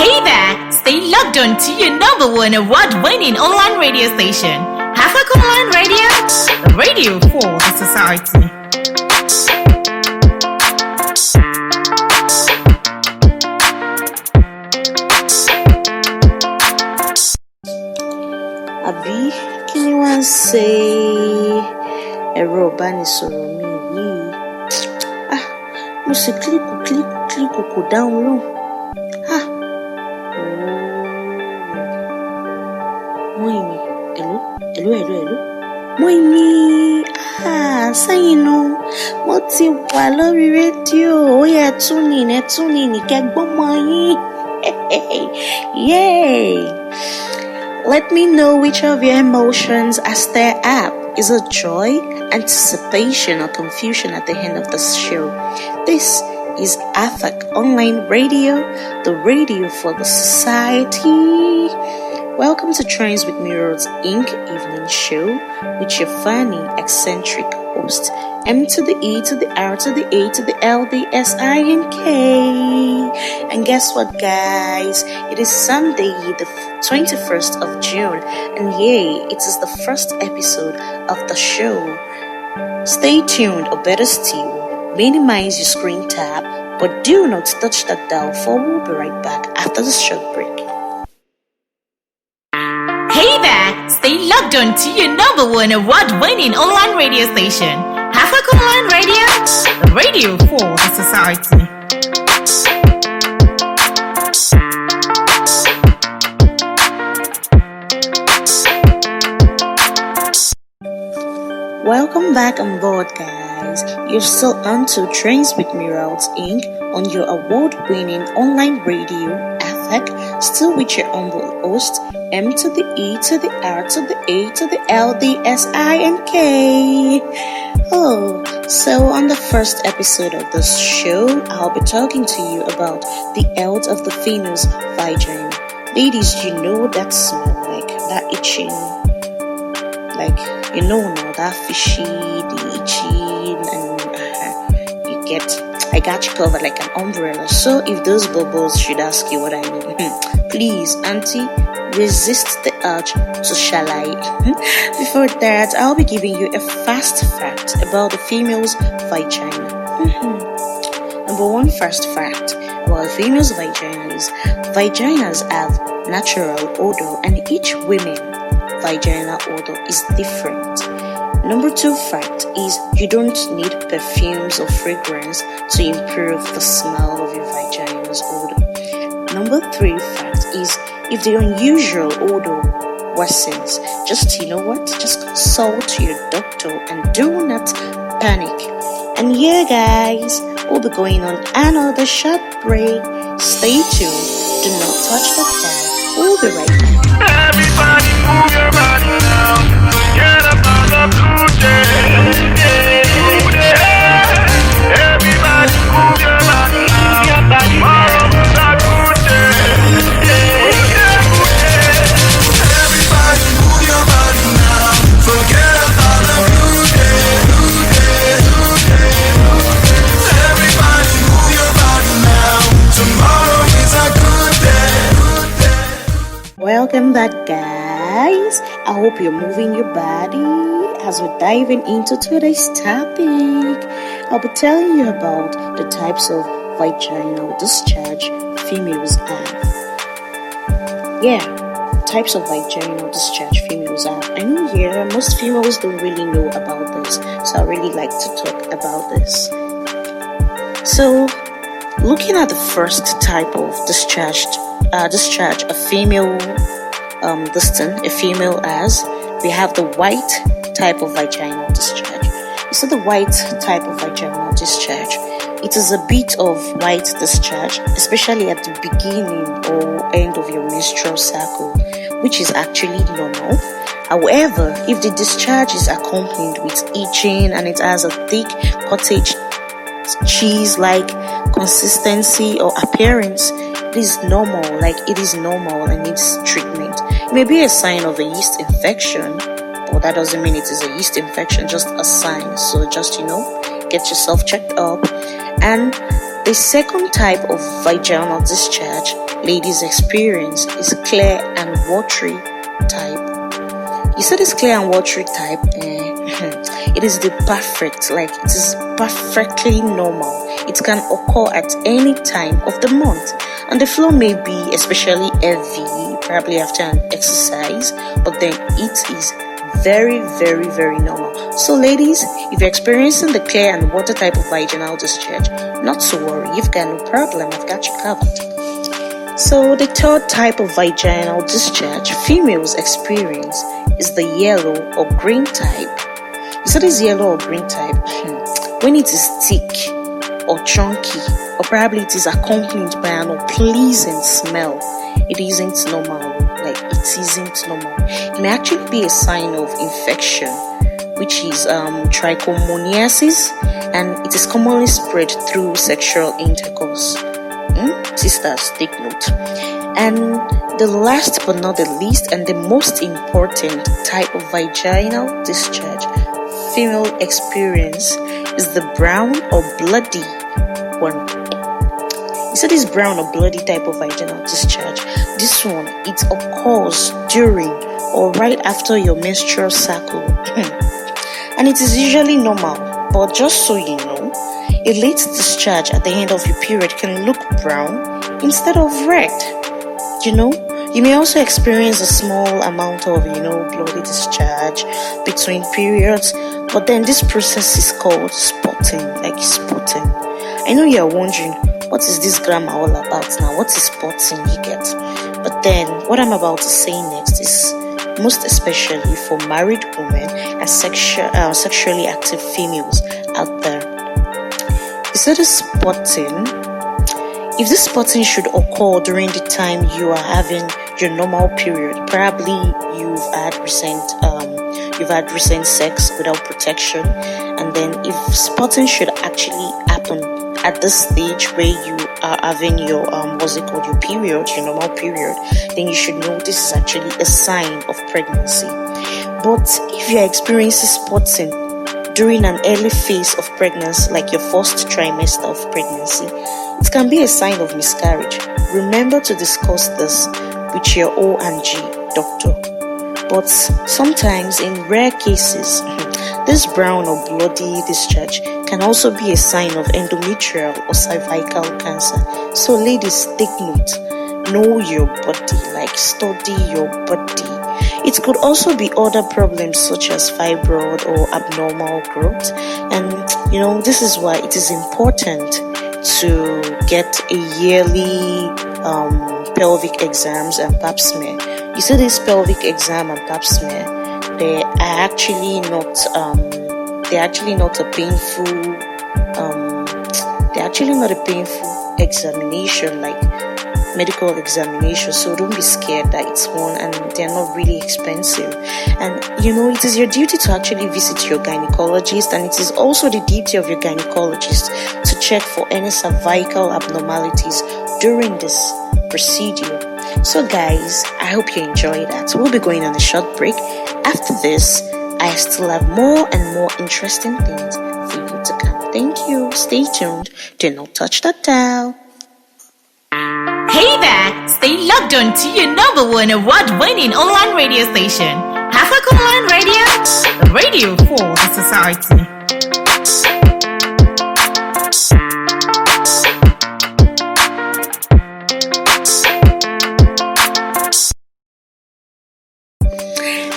Hey there! Stay logged on to your number one award-winning online radio station. Africa Online Radio, the radio for the society. Àbí kí ni wọ́n ń ṣe ẹ̀rọ ìbánisọ̀rọ̀ mi yìí? Mo sì kílíkù kò dáhùn lóhùn. Mọ́ìmí, hello. Mọ́ìmí, sẹ́yìn nu, mo ti wà lórí rédíò, ó yẹ tune in kẹ́gbọ́n mọ́ yín. Yay! Let me know which of your emotions are stirred up. Is it joy, anticipation, or confusion at the end of the show? This is AFAC Online Radio, the radio for the society. Welcome to Trends with Mirrors Inc. evening show with your funny, eccentric host, M to the E to the R to the A to the L, the S, I, and K. And guess what, guys? It is Sunday, the 21st of June, and yay, it is the first episode of the show. Stay tuned, or better still, minimize your screen tab, but do not touch that dial, for we'll be right back after the short break. Hey there! Stay logged on to your number one award-winning online radio station. Africa Online Radio, the radio for the society. Welcome back on board, guys. You're still on to Trains with Mirrors Inc. on your award-winning online radio, AFAC, still with your humble host, M to the E to the R to the A to the L, the S, I, and K. So on the first episode of this show, I'll be talking to you about the health of the female's vagina. Ladies, you know that smell, like that itching, like, you know now, that fishy, the itching, and I got you covered like an umbrella. So if those bubbles should ask you what I mean, please, auntie, resist the urge to shalai. Before that, I'll be giving you a fast fact about the female's vagina. Number one fast fact about the female's vagina is vaginas have natural odor, and each woman vagina odor is different. Number two fact is you don't need perfumes or fragrance to improve the smell of your vagina's odor. Number three fact is if the unusual odor worsens, just consult your doctor and do not panic. And yeah, guys, we'll be going on another short break. Stay tuned. Do not touch the dial. We'll be right back. Everybody move your body now. Get up on the blue day. Everybody move your body now. Tomorrow is a good day. Everybody move your body now. Forget about the blue day. Everybody move your body now. Tomorrow is a good day. Welcome back, guys. I hope you're moving your body as we're diving into today's topic. I'll be telling you about the types of vaginal discharge females have. Types of vaginal discharge females have. I know here most females don't really know about this, so I really like to talk about this. So, looking at the first type of discharge a female has, we have the white type of vaginal discharge. You see the white type of vaginal discharge, it is a bit of white discharge, especially at the beginning or end of your menstrual cycle, which is actually normal. However, if the discharge is accompanied with itching and it has a thick cottage cheese-like consistency or appearance, it is normal and needs treatment. It may be a sign of a yeast infection, but that doesn't mean it is a yeast infection, just a sign. So just, get yourself checked up. And The second type of vaginal discharge ladies experience is clear and watery type. You see this clear and watery type, it is the perfect, like it is perfectly normal. It can occur at any time of the month, and the flow may be especially heavy, probably after an exercise, but then it is very, very, very normal. So ladies, if you're experiencing the clear and water type of vaginal discharge, not to worry, you've got no problem, I've got you covered. So the third type of vaginal discharge females experience is the yellow or green type. You see this yellow or green type, when it is thick or chunky, or probably it is accompanied by an unpleasant smell, it isn't normal. Like it isn't normal. It may actually be a sign of infection, which is trichomoniasis, and it is commonly spread through sexual intercourse. Sisters, take note. And the last but not the least, and the most important type of vaginal discharge female experience is the brown or bloody one. You see this brown or bloody type of vaginal discharge, this one, it occurs during or right after your menstrual cycle. And it is usually normal, but just so you know, a late discharge at the end of your period can look brown instead of red. You may also experience a small amount of, bloody discharge between periods, but then this process is called spotting, like spotting. I know you're wondering, what is this grammar all about now? What is spotting, you get? But then, what I'm about to say next is most especially for married women and sexually active females out there. Instead of spotting, if this spotting should occur during the time you are having your normal period, probably you've had recent sex without protection, and then if spotting should actually happen at this stage where you are having your your period, your normal period, then you should know this is actually a sign of pregnancy. But if you are experiencing spotting during an early phase of pregnancy, like your first trimester of pregnancy, it can be a sign of miscarriage. Remember to discuss this with your O&G doctor. But sometimes, in rare cases, this brown or bloody discharge can also be a sign of endometrial or cervical cancer. So ladies, take note. Know your body, like study your body. It could also be other problems such as fibroid or abnormal growth. And this is why it is important to get a yearly pelvic exams and pap smear. You see this pelvic exam and pap smear, they are actually not a painful examination, like medical examination, so don't be scared that it's one, and they're not really expensive. And it is your duty to actually visit your gynecologist, and it is also the duty of your gynecologist to check for any cervical abnormalities during this procedure. So guys, I hope you enjoy that. We'll be going on a short break. After this, I still have more and more interesting things for you to come. Thank you. Stay tuned. Do not touch that dial. Hey there! Stay logged on to your number one award-winning online radio station, Africa Online Radio, the radio for the society.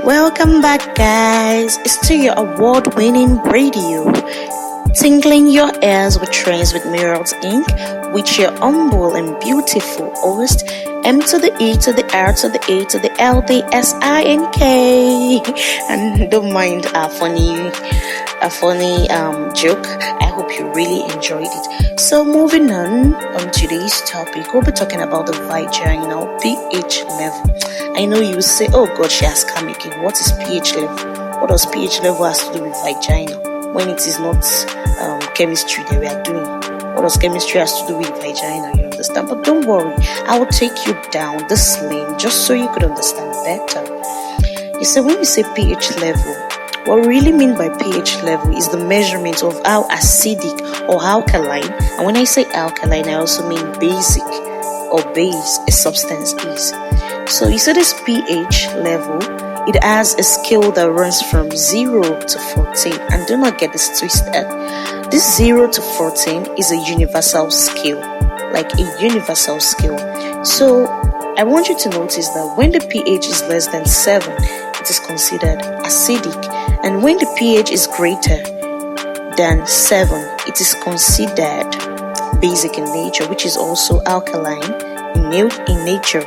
Welcome back, guys. It's to your award-winning radio, tingling your ears with Trains with Emerlds Inc., with your humble and beautiful host, M to the E to the R to the A to the L D S I N K. And don't mind a funny joke. I hope you really enjoyed it. So moving on today's topic, we'll be talking about the vaginal pH level. I know you will say, oh God, she has come again. What is pH level? What does pH level has to do with vagina when it is not chemistry that we are doing? What does chemistry has to do with vagina? You understand? But don't worry, I will take you down this lane just so you could understand better. You see, when we say pH level, What we really mean by pH level is the measurement of how acidic or alkaline, and when I say alkaline, I also mean basic or base a substance is. So you see this pH level, it has a scale that runs from 0 to 14, and do not get this twisted. This 0 to 14 is a universal scale, like a universal scale. So I want you to notice that when the pH is less than 7, it is considered acidic, and when the pH is greater than 7, it is considered basic in nature, which is also alkaline in nature.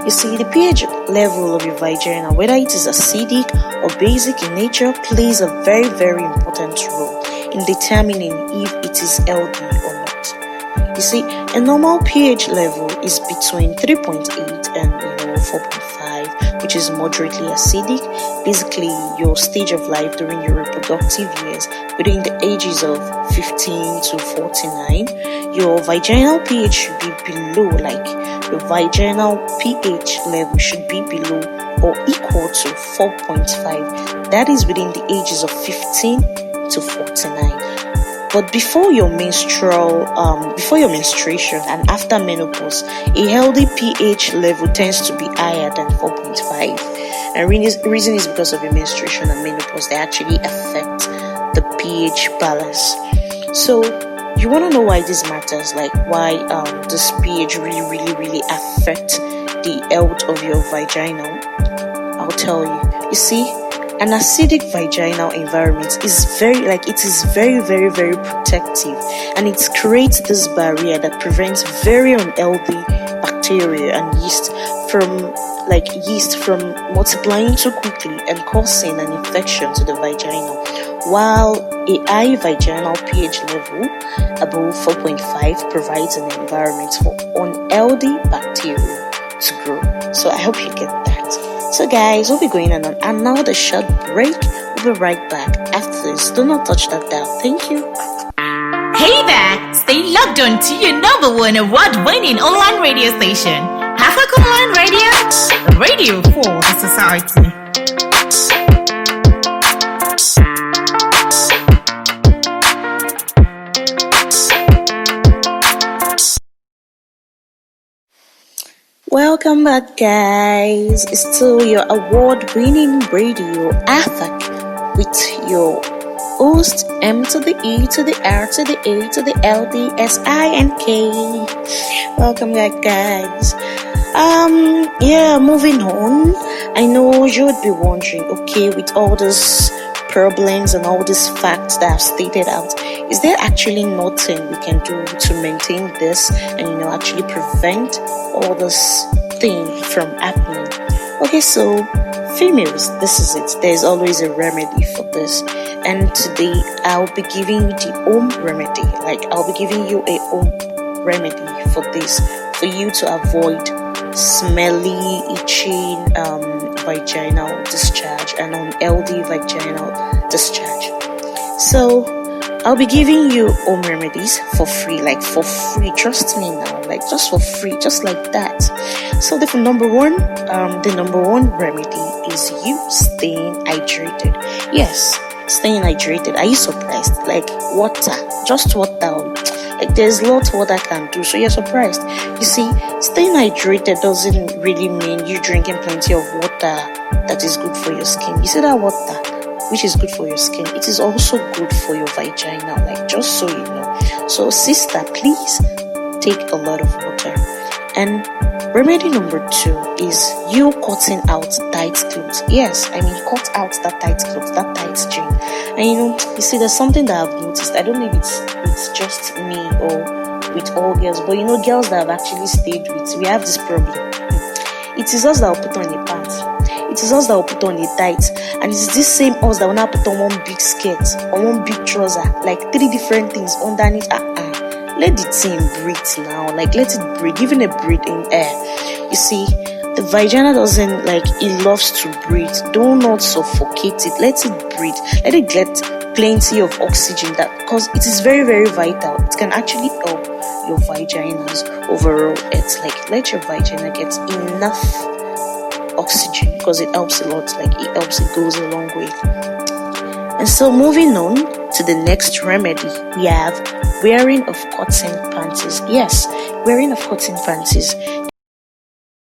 You see, the pH level of your vagina, whether it is acidic or basic in nature, plays a very, very important role in determining if it is healthy or not. You see, a normal pH level is between 3.8 and 4.5, which is moderately acidic. Basically, your stage of life during your reproductive years, between the ages of 15 to 49, your vaginal pH should be below, like your vaginal pH level should be below or equal to 4.5. That is within the ages of 15 to 49. But before your menstruation and after menopause, a healthy pH level tends to be higher than 4.5. And the reason is because of your menstruation and menopause, they actually affect the pH balance. So you want to know why this matters, like why this pH really affect the health of your vagina. I'll tell you. You see, an acidic vaginal environment is very protective, and it creates this barrier that prevents very unhealthy bacteria and yeast from multiplying too quickly and causing an infection to the vagina, while a high vaginal pH level above 4.5 provides an environment for unhealthy bacteria to grow. So I hope you get that. So guys, we'll be going on another short break. We'll be right back after this. Do not touch that dial. Thank you. Hey there! Stay logged on to your number one award-winning online radio station, African Online Radio, the radio for the society. Welcome back, guys. It's still your award-winning radio, AFAC, with your host, M to the E to the R to the A to the L D S I and K. Welcome back, guys. Moving on. I know you would be wondering, okay, with all these problems and all these facts that I've stated out, is there actually nothing we can do to maintain this and actually prevent all this thing from happening? Okay, so females, this is it. There's always a remedy for this, and today I'll be giving you the home remedy. Like, I'll be giving you a home remedy for this, for you to avoid smelly, itching vaginal discharge and unhealthy vaginal discharge. So I'll be giving you home remedies for free, trust me now, just for free, just like that. So the number one remedy is you staying hydrated. Yes, staying hydrated. Are you surprised? Like water, just water. Like there's lots water can do, so you're surprised. You see, staying hydrated doesn't really mean you drinking plenty of water that is good for your skin. You see that water which is good for your skin, it is also good for your vagina, just so you know. So sister, please take a lot of water. And remedy number 2 is you cutting out tight clothes. Yes, I mean cut out that tight clothes, that tight jean. And you see, there's something that I've noticed. I don't know if it's just me or with all girls, but girls that I've actually stayed with, we have this problem. It is us that will put on a pants. It is us that will put on a tight, and it's this same us that will now put on one big skirt or one big trouser, like 3 different things underneath. Let the thing breathe now, let it breathe, even a breathing air. You see, the vagina doesn't it loves to breathe. Do not suffocate it. Let it breathe. Let it get plenty of oxygen, because it is very, very vital. It can actually help your vagina's overall health. Let your vagina get enough oxygen, because it helps a lot. Like it goes a long way. And so moving on to the next remedy, we have wearing of cotton panties. Yes, wearing of cotton panties.